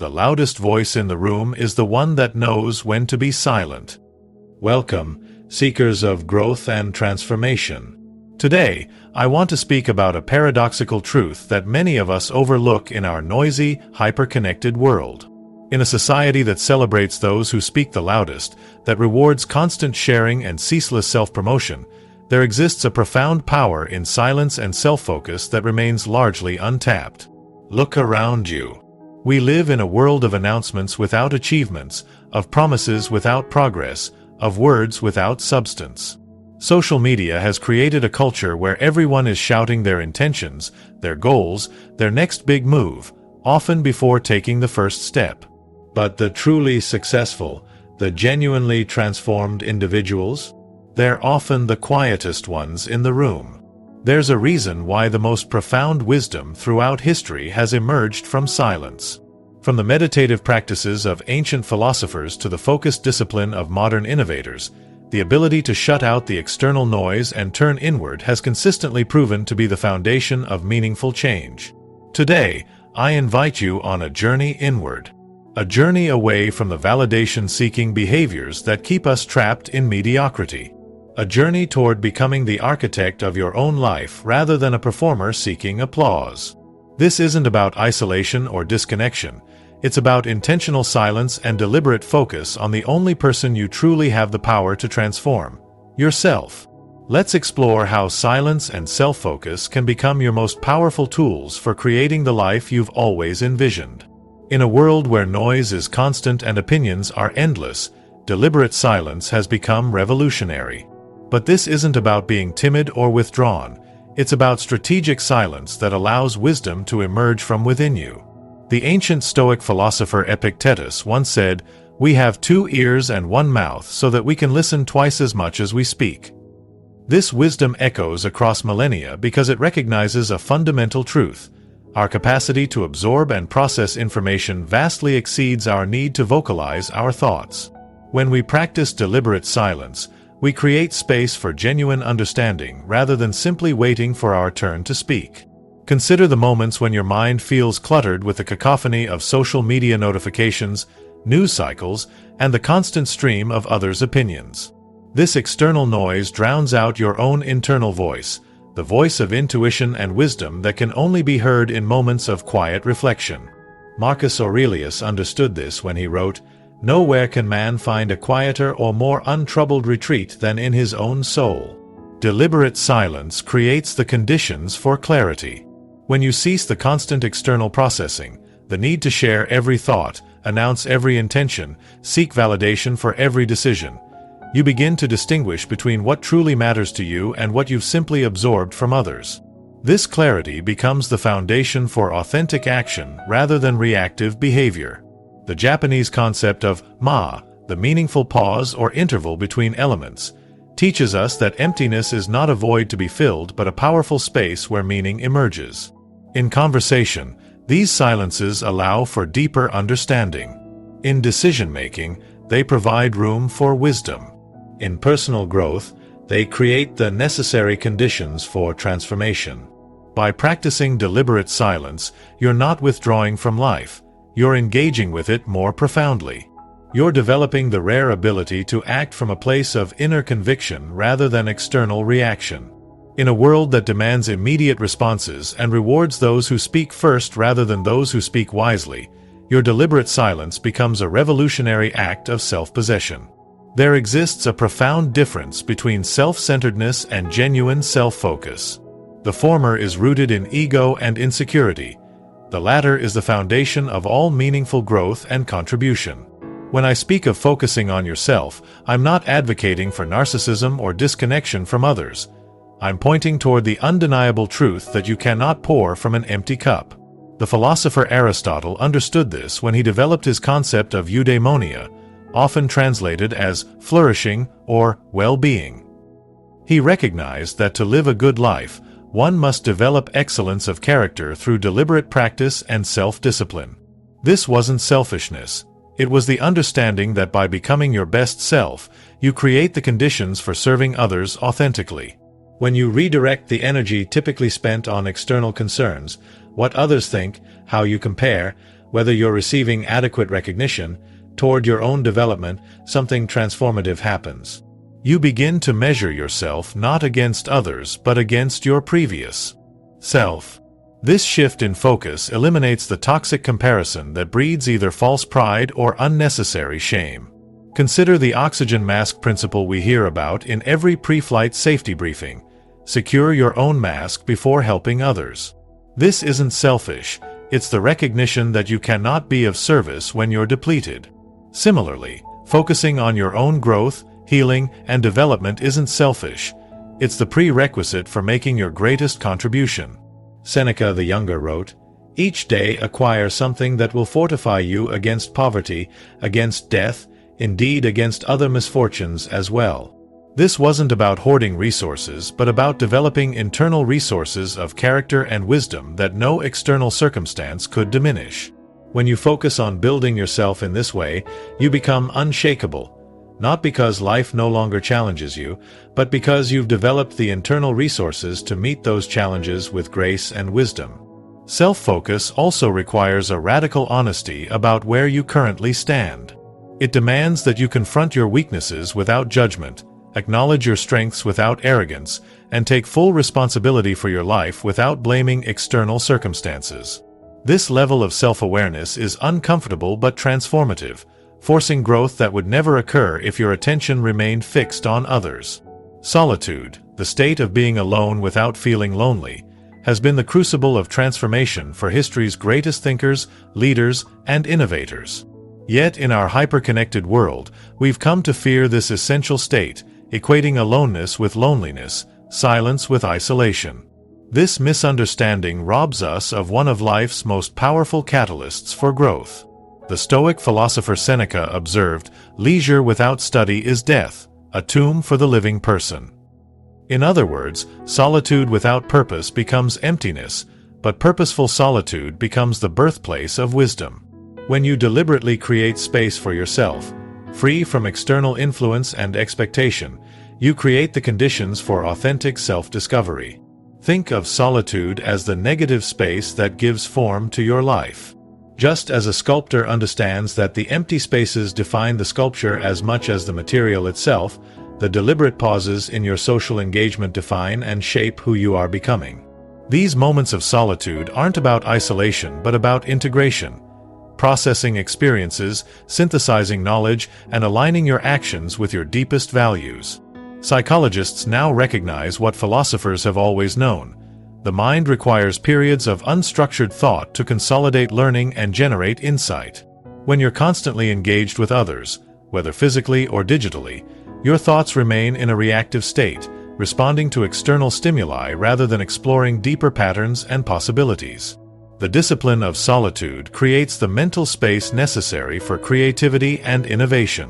the loudest voice in the room is the one that knows when to be silent. Welcome, seekers of growth and transformation. Today, I want to speak about a paradoxical truth that many of us overlook in our noisy, hyper-connected world. In a society that celebrates those who speak the loudest, that rewards constant sharing and ceaseless self-promotion, there exists a profound power in silence and self-focus that remains largely untapped. Look around you. We live in a world of announcements without achievements, of promises without progress, of words without substance. Social media has created a culture where everyone is shouting their intentions, their goals, their next big move, often before taking the first step. But the truly successful, the genuinely transformed individuals, they're often the quietest ones in the room. There's a reason why the most profound wisdom throughout history has emerged from silence. From the meditative practices of ancient philosophers to the focused discipline of modern innovators, the ability to shut out the external noise and turn inward has consistently proven to be the foundation of meaningful change. Today, I invite you on a journey inward. A journey away from the validation-seeking behaviors that keep us trapped in mediocrity. A journey toward becoming the architect of your own life rather than a performer seeking applause. This isn't about isolation or disconnection. It's about intentional silence and deliberate focus on the only person you truly have the power to transform, yourself. Let's explore how silence and self-focus can become your most powerful tools for creating the life you've always envisioned. In a world where noise is constant and opinions are endless, deliberate silence has become revolutionary. But this isn't about being timid or withdrawn. It's about strategic silence that allows wisdom to emerge from within you. The ancient Stoic philosopher Epictetus once said, "We have 2 ears and 1 mouth so that we can listen twice as much as we speak." This wisdom echoes across millennia because it recognizes a fundamental truth. Our capacity to absorb and process information vastly exceeds our need to vocalize our thoughts. When we practice deliberate silence, we create space for genuine understanding rather than simply waiting for our turn to speak. Consider the moments when your mind feels cluttered with the cacophony of social media notifications, news cycles, and the constant stream of others' opinions. This external noise drowns out your own internal voice, the voice of intuition and wisdom that can only be heard in moments of quiet reflection. Marcus Aurelius understood this when he wrote, "Nowhere can man find a quieter or more untroubled retreat than in his own soul." Deliberate silence creates the conditions for clarity. When you cease the constant external processing, the need to share every thought, announce every intention, seek validation for every decision, you begin to distinguish between what truly matters to you and what you've simply absorbed from others. This clarity becomes the foundation for authentic action rather than reactive behavior. The Japanese concept of ma, the meaningful pause or interval between elements, teaches us that emptiness is not a void to be filled but a powerful space where meaning emerges. In conversation, these silences allow for deeper understanding. In decision-making, they provide room for wisdom. In personal growth, they create the necessary conditions for transformation. By practicing deliberate silence, you're not withdrawing from life, you're engaging with it more profoundly. You're developing the rare ability to act from a place of inner conviction rather than external reaction. In a world that demands immediate responses and rewards those who speak first rather than those who speak wisely, your deliberate silence becomes a revolutionary act of self-possession. There exists a profound difference between self-centeredness and genuine self-focus. The former is rooted in ego and insecurity. The latter is the foundation of all meaningful growth and contribution. When I speak of focusing on yourself, I'm not advocating for narcissism or disconnection from others. I'm pointing toward the undeniable truth that you cannot pour from an empty cup. The philosopher Aristotle understood this when he developed his concept of eudaimonia, often translated as flourishing or well-being. He recognized that to live a good life, one must develop excellence of character through deliberate practice and self-discipline. This wasn't selfishness. It was the understanding that by becoming your best self, you create the conditions for serving others authentically. When you redirect the energy typically spent on external concerns, what others think, how you compare, Whether you're receiving adequate recognition, toward your own development, something transformative happens. You begin to measure yourself not against others but against your previous self. This shift in focus eliminates the toxic comparison that breeds either false pride or unnecessary shame. Consider the oxygen mask principle we hear about in every pre-flight safety briefing. Secure your own mask before helping others. This isn't selfish, it's the recognition that you cannot be of service when you're depleted. Similarly, focusing on your own growth, healing, and development isn't selfish. It's the prerequisite for making your greatest contribution. Seneca the Younger wrote, "Each day acquire something that will fortify you against poverty, against death, indeed against other misfortunes as well." This wasn't about hoarding resources, but about developing internal resources of character and wisdom that no external circumstance could diminish. When you focus on building yourself in this way, you become unshakable. Not because life no longer challenges you, but because you've developed the internal resources to meet those challenges with grace and wisdom. Self-focus also requires a radical honesty about where you currently stand. It demands that you confront your weaknesses without judgment, acknowledge your strengths without arrogance, and take full responsibility for your life without blaming external circumstances. This level of self-awareness is uncomfortable but transformative, forcing growth that would never occur if your attention remained fixed on others. Solitude, the state of being alone without feeling lonely, has been the crucible of transformation for history's greatest thinkers, leaders, and innovators. Yet in our hyper-connected world, we've come to fear this essential state, equating aloneness with loneliness, silence with isolation. This misunderstanding robs us of one of life's most powerful catalysts for growth. The Stoic philosopher Seneca observed, "Leisure without study is death, a tomb for the living person." In other words, solitude without purpose becomes emptiness, but purposeful solitude becomes the birthplace of wisdom. When you deliberately create space for yourself, free from external influence and expectation, you create the conditions for authentic self-discovery. Think of solitude as the negative space that gives form to your life. Just as a sculptor understands that the empty spaces define the sculpture as much as the material itself, the deliberate pauses in your social engagement define and shape who you are becoming. These moments of solitude aren't about isolation but about integration, processing experiences, synthesizing knowledge, and aligning your actions with your deepest values. Psychologists now recognize what philosophers have always known. The mind requires periods of unstructured thought to consolidate learning and generate insight. When you're constantly engaged with others, whether physically or digitally, your thoughts remain in a reactive state, responding to external stimuli rather than exploring deeper patterns and possibilities. The discipline of solitude creates the mental space necessary for creativity and innovation.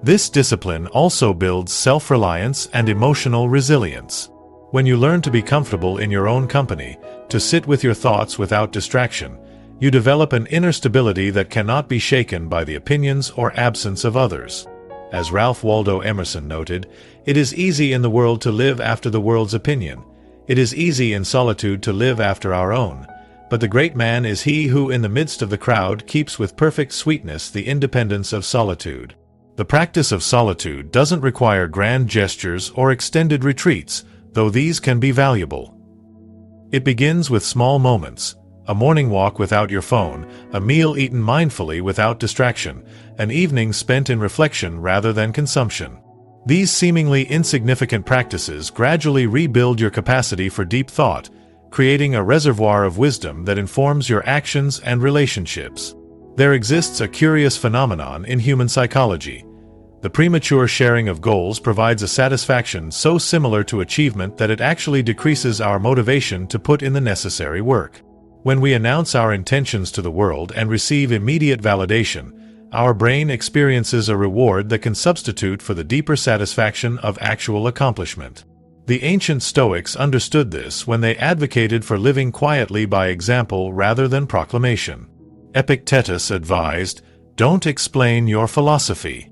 This discipline also builds self-reliance and emotional resilience. When you learn to be comfortable in your own company, to sit with your thoughts without distraction, you develop an inner stability that cannot be shaken by the opinions or absence of others. As Ralph Waldo Emerson noted, "It is easy in the world to live after the world's opinion. It is easy in solitude to live after our own. But the great man is he who in the midst of the crowd keeps with perfect sweetness the independence of solitude." The practice of solitude doesn't require grand gestures or extended retreats, though these can be valuable. It begins with small moments: a morning walk without your phone, a meal eaten mindfully without distraction, an evening spent in reflection rather than consumption. These seemingly insignificant practices gradually rebuild your capacity for deep thought, creating a reservoir of wisdom that informs your actions and relationships. There exists a curious phenomenon in human psychology. The premature sharing of goals provides a satisfaction so similar to achievement that it actually decreases our motivation to put in the necessary work. When we announce our intentions to the world and receive immediate validation, our brain experiences a reward that can substitute for the deeper satisfaction of actual accomplishment. The ancient Stoics understood this when they advocated for living quietly by example rather than proclamation. Epictetus advised, "Don't explain your philosophy.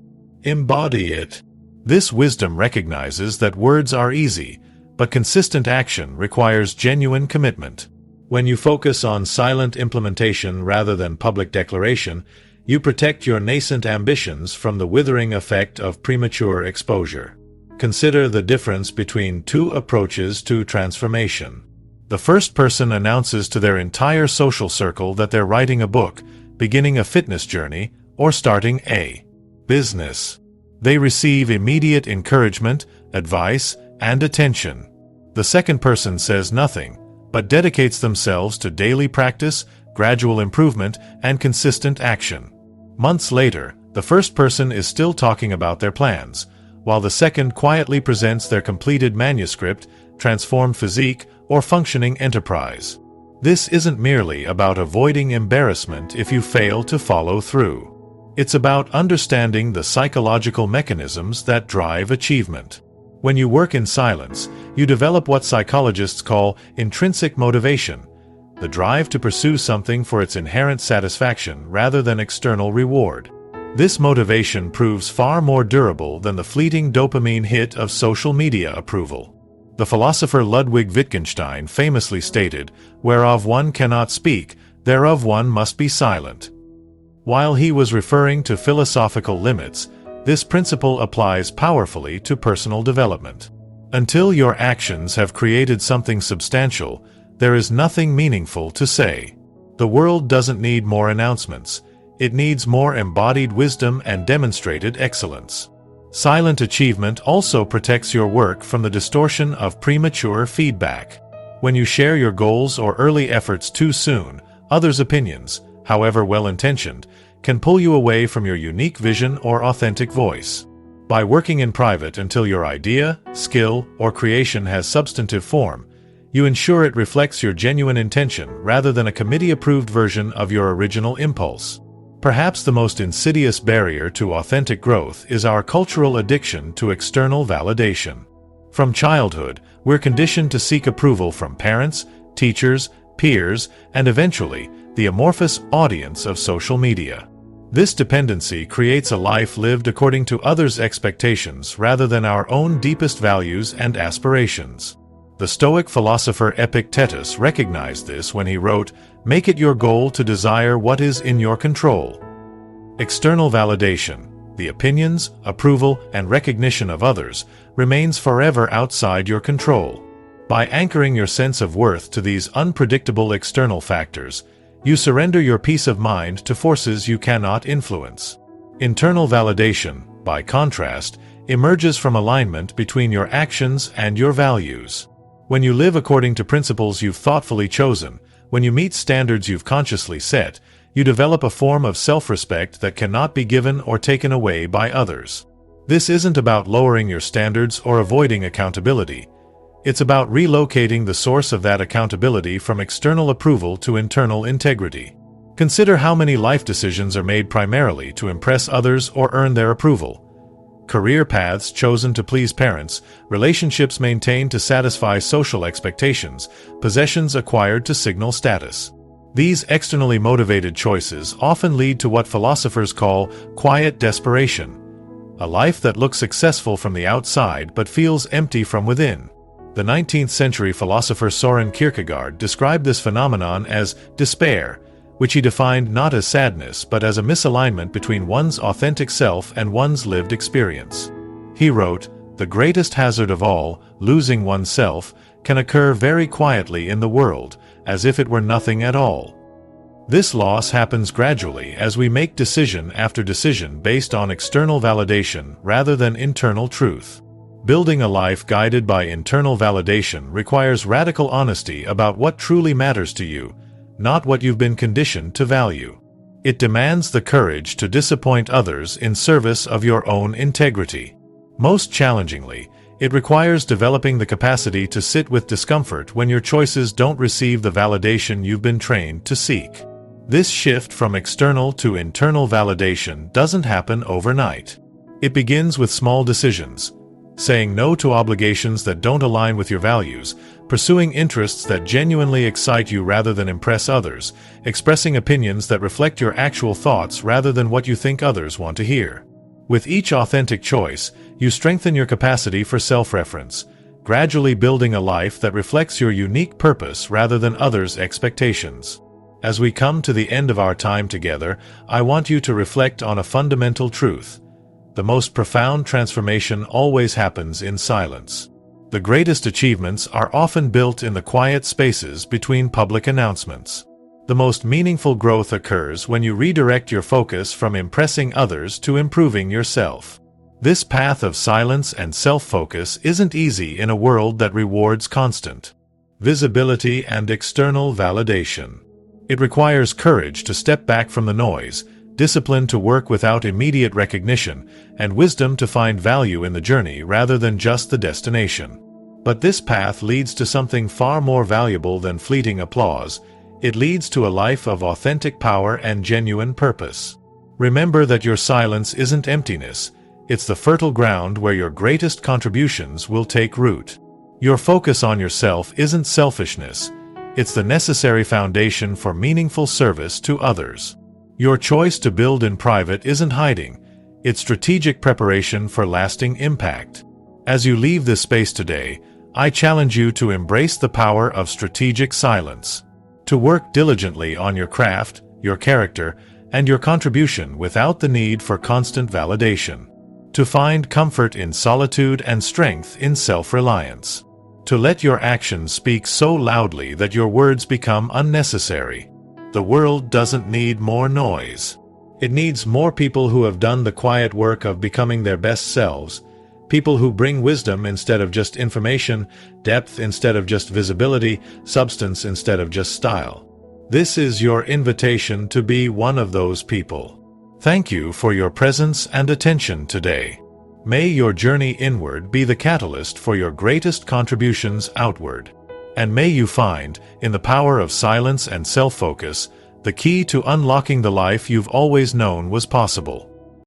Embody it." This wisdom recognizes that words are easy, but consistent action requires genuine commitment. When you focus on silent implementation rather than public declaration, you protect your nascent ambitions from the withering effect of premature exposure. Consider the difference between two approaches to transformation. The first person announces to their entire social circle that they're writing a book, beginning a fitness journey, or starting a business. They receive immediate encouragement, advice, and attention. The second person says nothing, but dedicates themselves to daily practice, gradual improvement, and consistent action. Months later, the first person is still talking about their plans, while the second quietly presents their completed manuscript, transformed physique, or functioning enterprise. This isn't merely about avoiding embarrassment if you fail to follow through. It's about understanding the psychological mechanisms that drive achievement. When you work in silence, you develop what psychologists call intrinsic motivation, the drive to pursue something for its inherent satisfaction rather than external reward. This motivation proves far more durable than the fleeting dopamine hit of social media approval. The philosopher Ludwig Wittgenstein famously stated, "Whereof one cannot speak, thereof one must be silent." While he was referring to philosophical limits, this principle applies powerfully to personal development. Until your actions have created something substantial, there is nothing meaningful to say. The world doesn't need more announcements. It needs more embodied wisdom and demonstrated excellence. Silent achievement also protects your work from the distortion of premature feedback. When you share your goals or early efforts too soon, others' opinions, however well-intentioned, can pull you away from your unique vision or authentic voice. By working in private until your idea, skill, or creation has substantive form, you ensure it reflects your genuine intention rather than a committee-approved version of your original impulse. Perhaps the most insidious barrier to authentic growth is our cultural addiction to external validation. From childhood, we're conditioned to seek approval from parents, teachers, peers, and eventually, the amorphous audience of social media. This dependency creates a life lived according to others' expectations rather than our own deepest values and aspirations. The Stoic philosopher Epictetus recognized this when he wrote, "Make it your goal to desire what is in your control." External validation, the opinions, approval, and recognition of others, remains forever outside your control. By anchoring your sense of worth to these unpredictable external factors, you surrender your peace of mind to forces you cannot influence. Internal validation, by contrast, emerges from alignment between your actions and your values. When you live according to principles you've thoughtfully chosen, when you meet standards you've consciously set, you develop a form of self-respect that cannot be given or taken away by others. This isn't about lowering your standards or avoiding accountability. It's about relocating the source of that accountability from external approval to internal integrity. Consider how many life decisions are made primarily to impress others or earn their approval. Career paths chosen to please parents, relationships maintained to satisfy social expectations, possessions acquired to signal status. These externally motivated choices often lead to what philosophers call quiet desperation, a life that looks successful from the outside but feels empty from within. The 19th century philosopher Soren Kierkegaard described this phenomenon as despair, which he defined not as sadness but as a misalignment between one's authentic self and one's lived experience. He wrote, "The greatest hazard of all, losing oneself, can occur very quietly in the world, as if it were nothing at all." This loss happens gradually as we make decision after decision based on external validation rather than internal truth. Building a life guided by internal validation requires radical honesty about what truly matters to you, not what you've been conditioned to value. It demands the courage to disappoint others in service of your own integrity. Most challengingly, it requires developing the capacity to sit with discomfort when your choices don't receive the validation you've been trained to seek. This shift from external to internal validation doesn't happen overnight. It begins with small decisions, saying no to obligations that don't align with your values, pursuing interests that genuinely excite you rather than impress others, expressing opinions that reflect your actual thoughts rather than what you think others want to hear. With each authentic choice, you strengthen your capacity for self-reference, gradually building a life that reflects your unique purpose rather than others' expectations. As we come to the end of our time together, I want you to reflect on a fundamental truth. The most profound transformation always happens in silence. The greatest achievements are often built in the quiet spaces between public announcements. The most meaningful growth occurs when you redirect your focus from impressing others to improving yourself. This path of silence and self-focus isn't easy in a world that rewards constant visibility and external validation. It requires courage to step back from the noise, discipline to work without immediate recognition, and wisdom to find value in the journey rather than just the destination. But this path leads to something far more valuable than fleeting applause. It leads to a life of authentic power and genuine purpose. Remember that your silence isn't emptiness. It's the fertile ground where your greatest contributions will take root. Your focus on yourself isn't selfishness. It's the necessary foundation for meaningful service to others. Your choice to build in private isn't hiding. It's strategic preparation for lasting impact. As you leave this space today, I challenge you to embrace the power of strategic silence. To work diligently on your craft, your character, and your contribution without the need for constant validation. To find comfort in solitude and strength in self-reliance. To let your actions speak so loudly that your words become unnecessary. The world doesn't need more noise. It needs more people who have done the quiet work of becoming their best selves, people who bring wisdom instead of just information, depth instead of just visibility, substance instead of just style. This is your invitation to be one of those people. Thank you for your presence and attention today. May your journey inward be the catalyst for your greatest contributions outward. And may you find, in the power of silence and self-focus, the key to unlocking the life you've always known was possible.